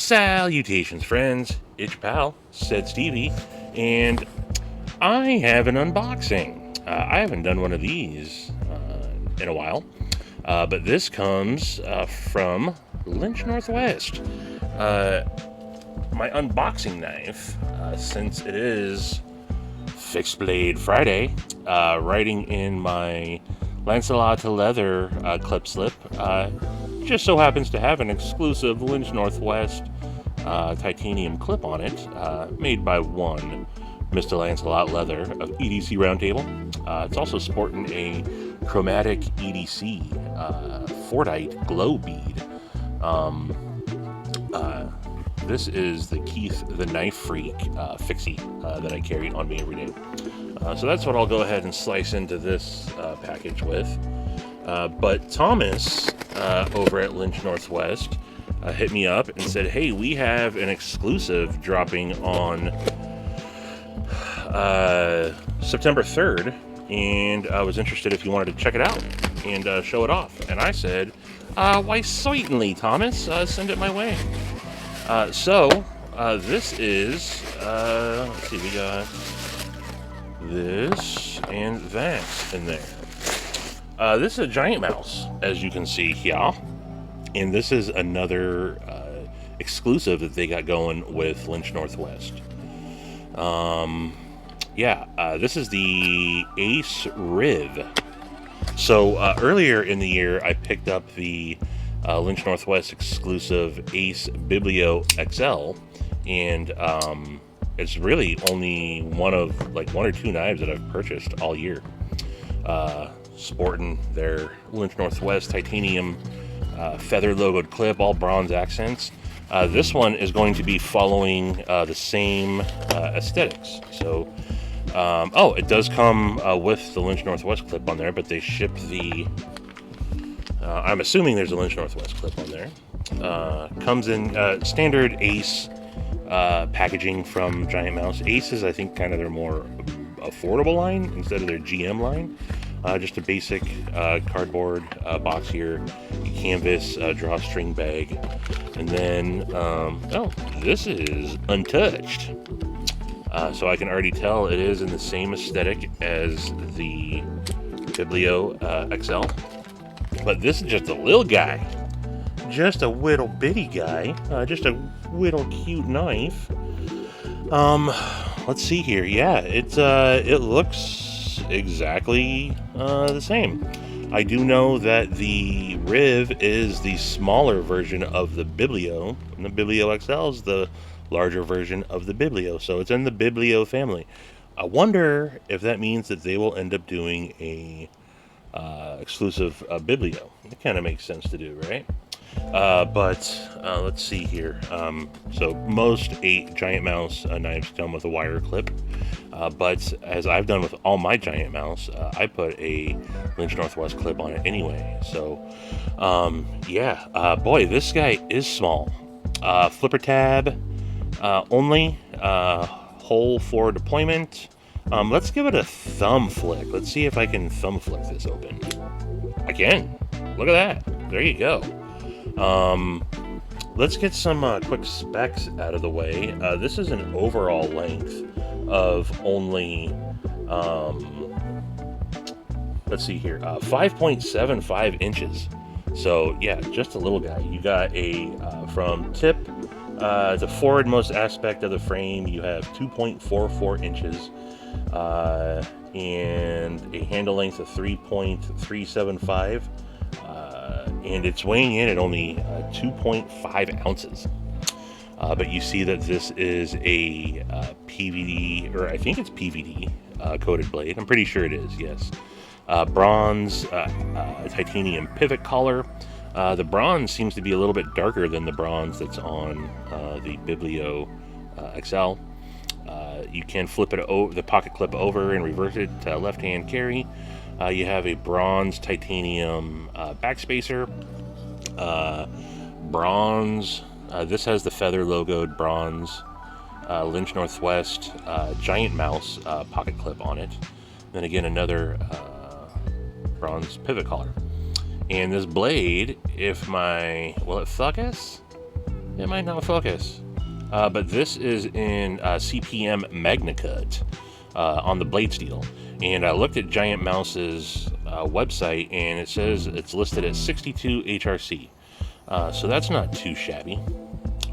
Salutations, friends. It's your pal, said Stevie, and I have an unboxing. I haven't done one of these in a while, but this comes from Lynch Northwest. My unboxing knife, since it is Fixed Blade Friday, riding in my Lancelot leather clip slip, just so happens to have an exclusive Lynch Northwest titanium clip on it, made by one Mr. Lancelot leather of EDC Roundtable. It's also sporting a chromatic EDC Fordite glow bead. This is the Keith the Knife Freak fixie that I carry on me every day. So that's what I'll go ahead and slice into this package with. But Thomas over at Lynch Northwest hit me up and said, hey, we have an exclusive dropping on September 3rd, and I was interested if you wanted to check it out and show it off. And I said, why certainly, Thomas, send it my way. So this is, let's see, we got this and that in there. This is a GiantMouse, as you can see here, and this is another exclusive that they got going with Lynch Northwest. This is the Ace Riv. So earlier in the year, I picked up the Lynch Northwest exclusive Ace Biblio XL, and it's really only one or two knives that I've purchased all year. Sporting their Lynch Northwest titanium feather logoed clip, all bronze accents. This one is going to be following the same aesthetics. So, it does come with the Lynch Northwest clip on there, but they ship the. I'm assuming there's a Lynch Northwest clip on there. Comes in standard Ace packaging from GiantMouse. Ace is, I think, kind of their more affordable line instead of their GM line. Just a basic cardboard box here, canvas drawstring bag, and then this is untouched, so I can already tell it is in the same aesthetic as the Biblio XL, but this is just a little guy, just a little bitty guy, just a little cute knife. Let's see here. Yeah, it looks exactly the same. I do know that the Riv is the smaller version of the Biblio, and the Biblio XL is the larger version of the Biblio, so it's in the Biblio family. I wonder if that means that they will end up doing a exclusive Biblio. It kind of makes sense to do, right? But let's see here. So most GiantMouse knives come with a wire clip, but as I've done with all my GiantMouse, I put a Lynch Northwest clip on it anyway. So boy, this guy is small. Flipper tab only, hole for deployment. Let's give it a thumb flick. Let's see if I can thumb flick this open. I can. Look at that. There you go. Let's get some quick specs out of the way. This is an overall length of only, let's see here, 5.75 inches. So yeah, just a little guy. You got a, from tip the forwardmost aspect of the frame, you have 2.44 inches, and a handle length of 3.375. And it's weighing in at only 2.5 ounces. But you see that this is a PVD, or I think it's PVD coated blade. I'm pretty sure it is, yes. Bronze, titanium pivot collar. The bronze seems to be a little bit darker than the bronze that's on the Biblio XL. You can flip it over, the pocket clip over and reverse it to left-hand carry. You have a bronze titanium backspacer. Bronze. This has the feather logoed bronze Lynch Northwest GiantMouse pocket clip on it. Then again, another bronze pivot collar. And this blade, if my, will it focus? It might not focus. But this is in CPM MagnaCut on the blade steel. And I looked at GiantMouse's website, and it says it's listed at 62 HRC. So that's not too shabby.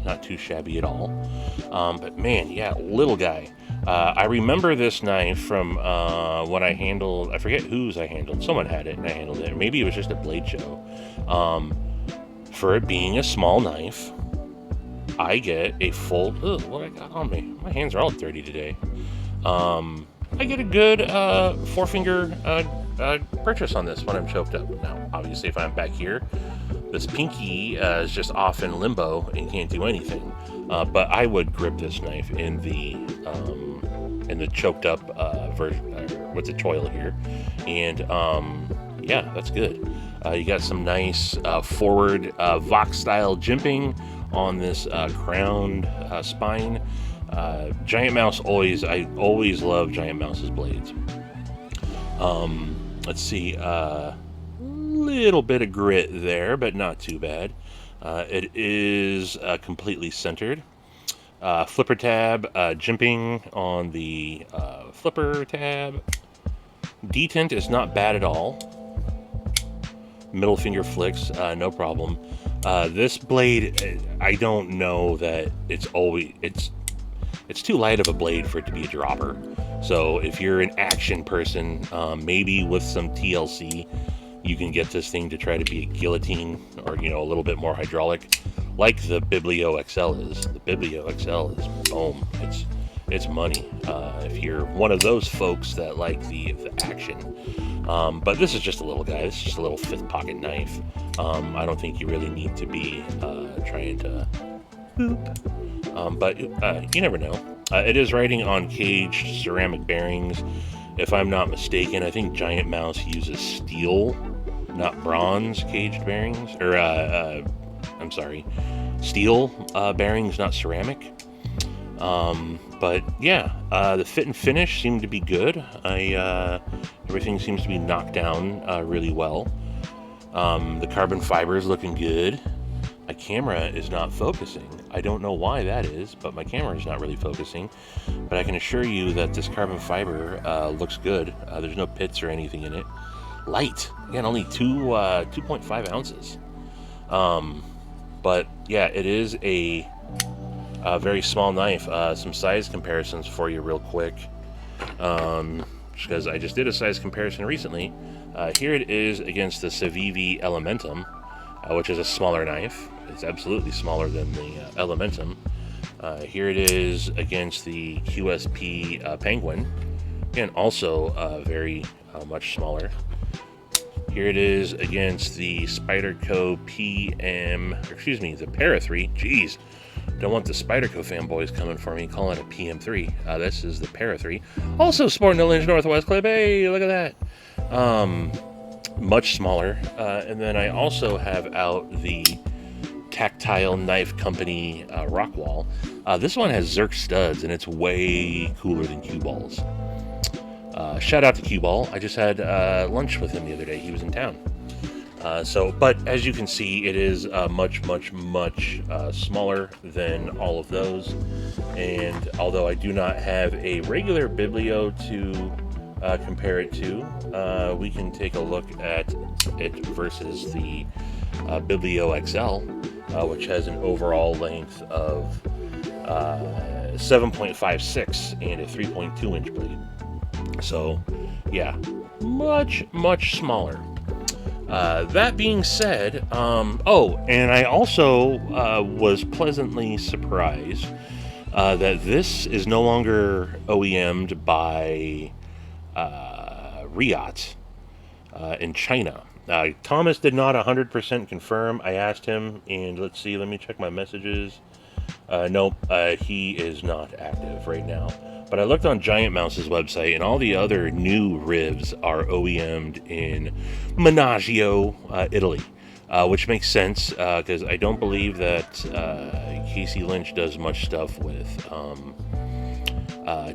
Not too shabby at all. But man, yeah, little guy. I remember this knife from when I handled, I forget whose I handled. Someone had it and I handled it. Or maybe it was just a blade show. For it being a small knife, I get a full, what I got on me? My hands are all dirty today. I get a good 4-finger purchase on this when I'm choked up. Now, obviously, if I'm back here, this pinky is just off in limbo and can't do anything. But I would grip this knife in the choked up version, with the choil here, and yeah, that's good. You got some nice forward Vox style jimping on this crowned spine. GiantMouse I always love GiantMouse's blades. Let's see, little bit of grit there, but not too bad. It is completely centered. Flipper tab, jimping on the flipper tab. Detent is not bad at all. Middle finger flicks, no problem. This blade, I don't know that it's too light of a blade for it to be a dropper. So if you're an action person, maybe with some TLC, you can get this thing to try to be a guillotine, or a little bit more hydraulic, like the Biblio XL is. The Biblio XL is boom. It's money. If you're one of those folks that like the action. But this is just a little guy. This is just a little fifth pocket knife. I don't think you really need to be trying to boop. But you never know. It is riding on caged ceramic bearings. If I'm not mistaken, I think GiantMouse uses steel, not bronze caged bearings. Or, I'm sorry, steel bearings, not ceramic. But yeah, the fit and finish seem to be good. Everything seems to be knocked down really well. The carbon fiber is looking good. My camera is not focusing. I don't know why that is, but my camera is not really focusing. But I can assure you that this carbon fiber looks good. There's no pits or anything in it. Light. Again, only 2.5 ounces. But yeah, it is a very small knife. Some size comparisons for you real quick. Because I just did a size comparison recently. Here it is against the Civivi Elementum, which is a smaller knife. It's absolutely smaller than the Elementum. Here it is against the QSP Penguin. Again, also very much smaller. Here it is against the Spyderco the Para 3. Jeez, don't want the Spyderco fanboys coming for me calling it a PM3. This is the Para 3. Also sporting the Lynch Northwest clip. Hey, look at that. Much smaller. And then I also have out the Tactile Knife Company Rockwall. This one has Zerk studs, and it's way cooler than Cue Balls. Shout out to Cue Ball. I just had lunch with him the other day. He was in town. But as you can see, it is much smaller than all of those. And although I do not have a regular Biblio to compare it to, we can take a look at it versus the Biblio XL, which has an overall length of 7.56 and a 3.2 inch blade. So yeah, much smaller. That being said, and I also was pleasantly surprised that this is no longer OEM'd by Riot in China. Thomas did not 100% confirm. I asked him, and let me check my messages. Nope, he is not active right now. But I looked on GiantMouse's website, and all the other new rivs are OEM'd in Menaggio, Italy, which makes sense because I don't believe that Casey Lynch does much stuff with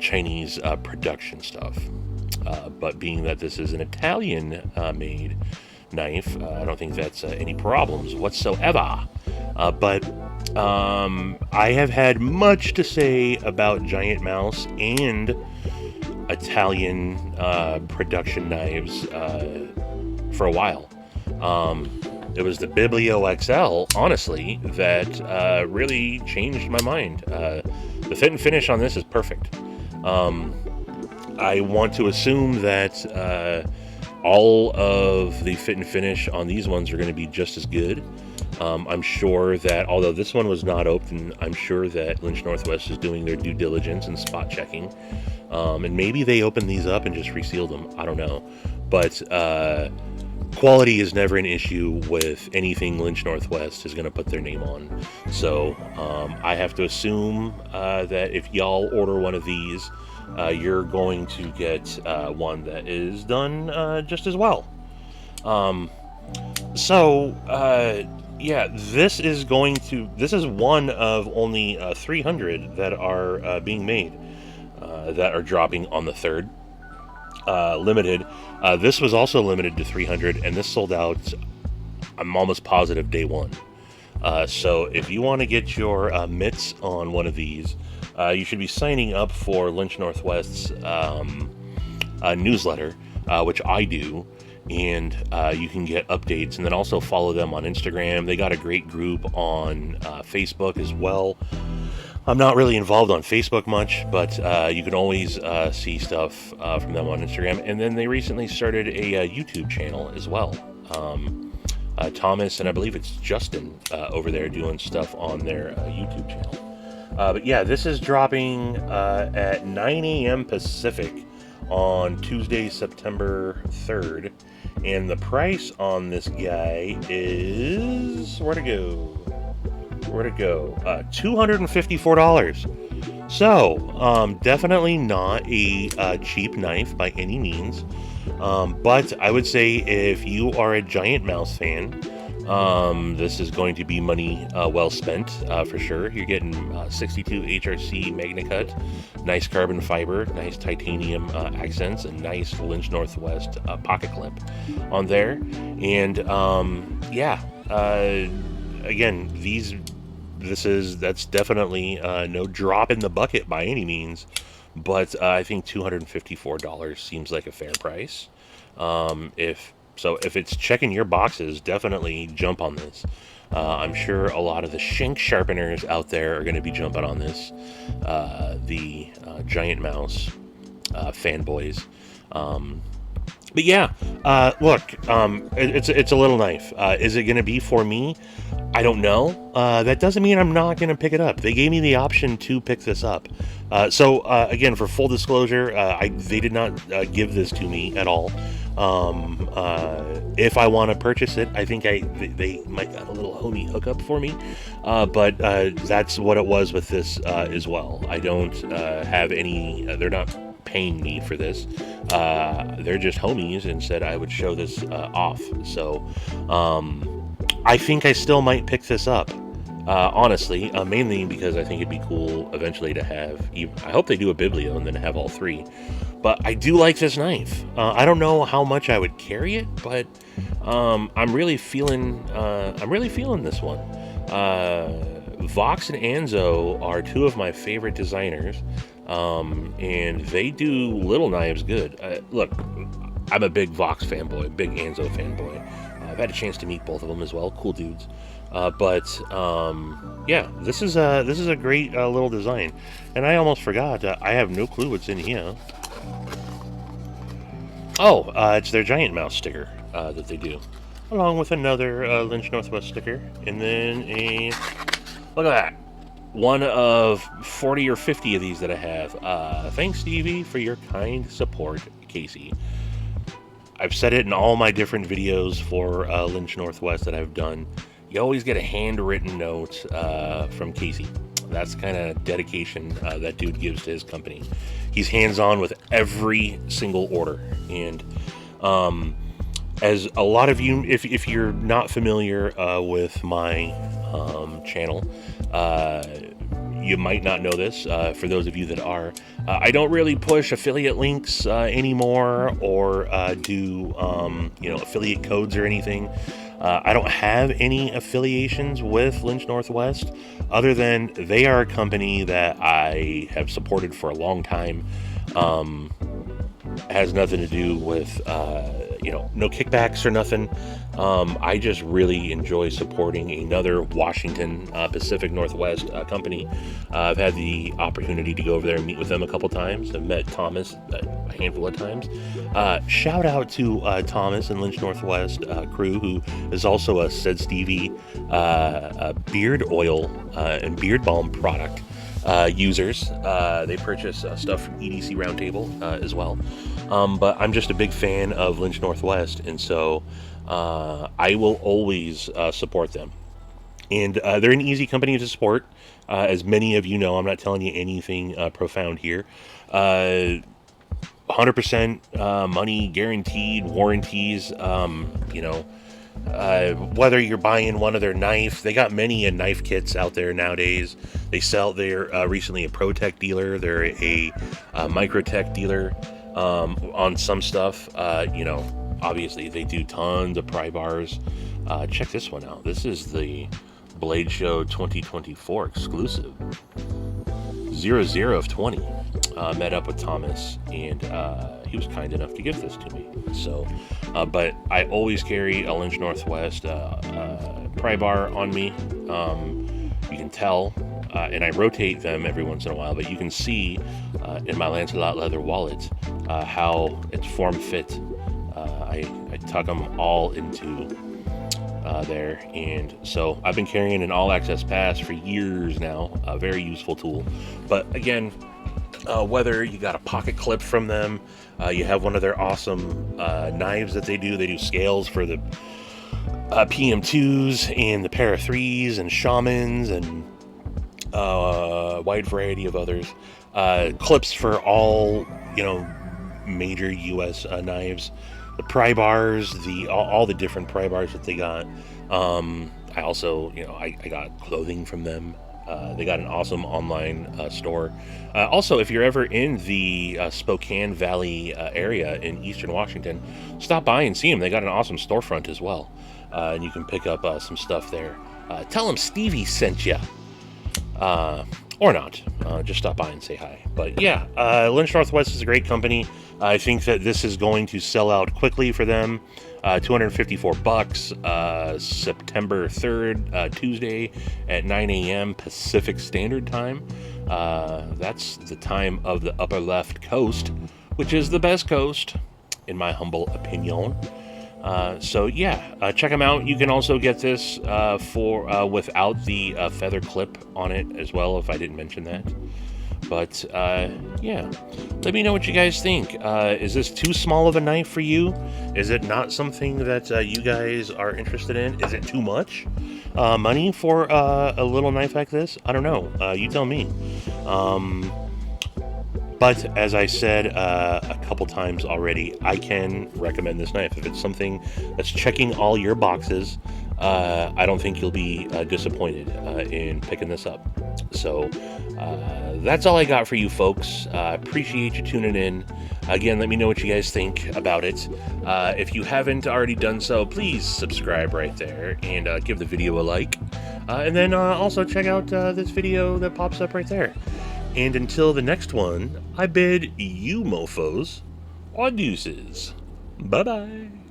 Chinese production stuff. But being that this is an Italian made knife, I don't think that's any problems whatsoever. But I have had much to say about GiantMouse and Italian production knives for a while. It was the Biblio XL, honestly, that really changed my mind. The fit and finish on this is perfect. I want to assume that all of the fit and finish on these ones are going to be just as good. I'm sure that, although this one was not open, I'm sure that Lynch Northwest is doing their due diligence and spot checking. And maybe they opened these up and just resealed them. I don't know. But quality is never an issue with anything Lynch Northwest is going to put their name on. So I have to assume that if y'all order one of these, you're going to get one that is done just as well. Yeah, this is one of only 300 that are being made, that are dropping on the 3rd. Limited. This was also limited to 300, and this sold out, I'm almost positive, day one. So if you want to get your mitts on one of these, you should be signing up for Lynch Northwest's newsletter, which I do, and you can get updates, and then also follow them on Instagram. They got a great group on Facebook as well. I'm not really involved on Facebook much, but you can always see stuff from them on Instagram. And then they recently started a YouTube channel as well. Thomas and I believe it's Justin over there doing stuff on their YouTube channel. But yeah, this is dropping at 9 a.m. Pacific on Tuesday, September 3rd. And the price on this guy is... Where'd it go? $254. So, definitely not a cheap knife by any means. But I would say if you are a GiantMouse fan, this is going to be money well spent for sure. You're getting 62 HRC MagnaCut, nice carbon fiber, nice titanium accents, and nice Lynch Northwest pocket clip on there. And again, that's definitely no drop in the bucket by any means, but I think $254 seems like a fair price. If it's checking your boxes, definitely jump on this. I'm sure a lot of the shank sharpeners out there are going to be jumping on this. The GiantMouse fanboys. But yeah, look, it's a little knife. Is it going to be for me? I don't know. That doesn't mean I'm not going to pick it up. They gave me the option to pick this up. So again, for full disclosure, they did not give this to me at all. If I want to purchase it, I think they might got a little homie hookup for me. But that's what it was with this as well. I don't have any. They're not paying me for this. They're just homies and said I would show this off. So I think I still might pick this up. Honestly, mainly because I think it'd be cool eventually to have. I hope they do a Biblio and then have all three. But I do like this knife. I don't know how much I would carry it, but I'm really feeling this one. Vox and Anzo are two of my favorite designers, and they do little knives good. Look, I'm a big Vox fanboy, big Anzo fanboy. I've had a chance to meet both of them as well. Cool dudes. Yeah, this is a great little design, and I almost forgot. I have no clue what's in here. Oh, it's their GiantMouse sticker that they do, along with another Lynch Northwest sticker, and then look at that, one of 40 or 50 of these that I have. Thanks, Stevie, for your kind support, Casey. I've said it in all my different videos for Lynch Northwest that I've done. You always get a handwritten note from Casey. That's the kind of dedication that dude gives to his company. He's hands-on with every single order. And as a lot of you, if you're not familiar with my channel, you might not know this. For those of you that are, I don't really push affiliate links anymore, or do affiliate codes or anything. I don't have any affiliations with Lynch Northwest, other than they are a company that I have supported for a long time. Has nothing to do with, no kickbacks or nothing. I just really enjoy supporting another Washington Pacific Northwest company. I've had the opportunity to go over there and meet with them a couple times. I've met Thomas a handful of times. Shout out to Thomas and Lynch Northwest crew, who is also a said Stevie beard oil and beard balm product users. They purchase stuff from EDC Roundtable as well. But I'm just a big fan of Lynch Northwest, and so I will always support them. And they're an easy company to support. As many of you know, I'm not telling you anything profound here. 100% money guaranteed, warranties, whether you're buying one of their knife, they got many knife kits out there nowadays. They're recently a ProTech dealer. They're a Microtech dealer on some stuff. Obviously they do tons of pry bars. Check this one out. This is the Blade Show 2024 exclusive. 00 of 20. Met up with Thomas, and he was kind enough to give this to me. So, but I always carry a Lynch Northwest pry bar on me. You can tell, and I rotate them every once in a while, but you can see in my Lancelot leather wallet how it's form fit. I tuck them all into there, and so I've been carrying an all access pass for years now. A very useful tool. But again, whether you got a pocket clip from them, you have one of their awesome knives that they do scales for the PM2s and the Para 3s and Shamans and a wide variety of others. Clips for all, major US knives. The pry bars, all the different pry bars that they got. I also, I got clothing from them. They got an awesome online store. Also, if you're ever in the Spokane Valley area in Eastern Washington, stop by and see them. They got an awesome storefront as well. And you can pick up some stuff there. Tell them Stevie sent you. Or not. Just stop by and say hi. But yeah, Lynch Northwest is a great company. I think that this is going to sell out quickly for them. $254, September 3rd, Tuesday at 9 a.m. Pacific Standard Time. That's the time of the upper left coast, which is the best coast, in my humble opinion. So yeah, check them out. You can also get this for without the feather clip on it as well, if I didn't mention that. But yeah, let me know what you guys think. Is this too small of a knife for you? Is it not something that you guys are interested in? Is it too much money for a little knife like this? I don't know. You tell me. But as I said a couple times already, I can recommend this knife. If it's something that's checking all your boxes, I don't think you'll be disappointed in picking this up. So that's all I got for you folks. Appreciate you tuning in. Again, let me know what you guys think about it. If you haven't already done so, please subscribe right there and give the video a like. And then also check out this video that pops up right there. And until the next one, I bid you mofos adeuces. Bye-bye.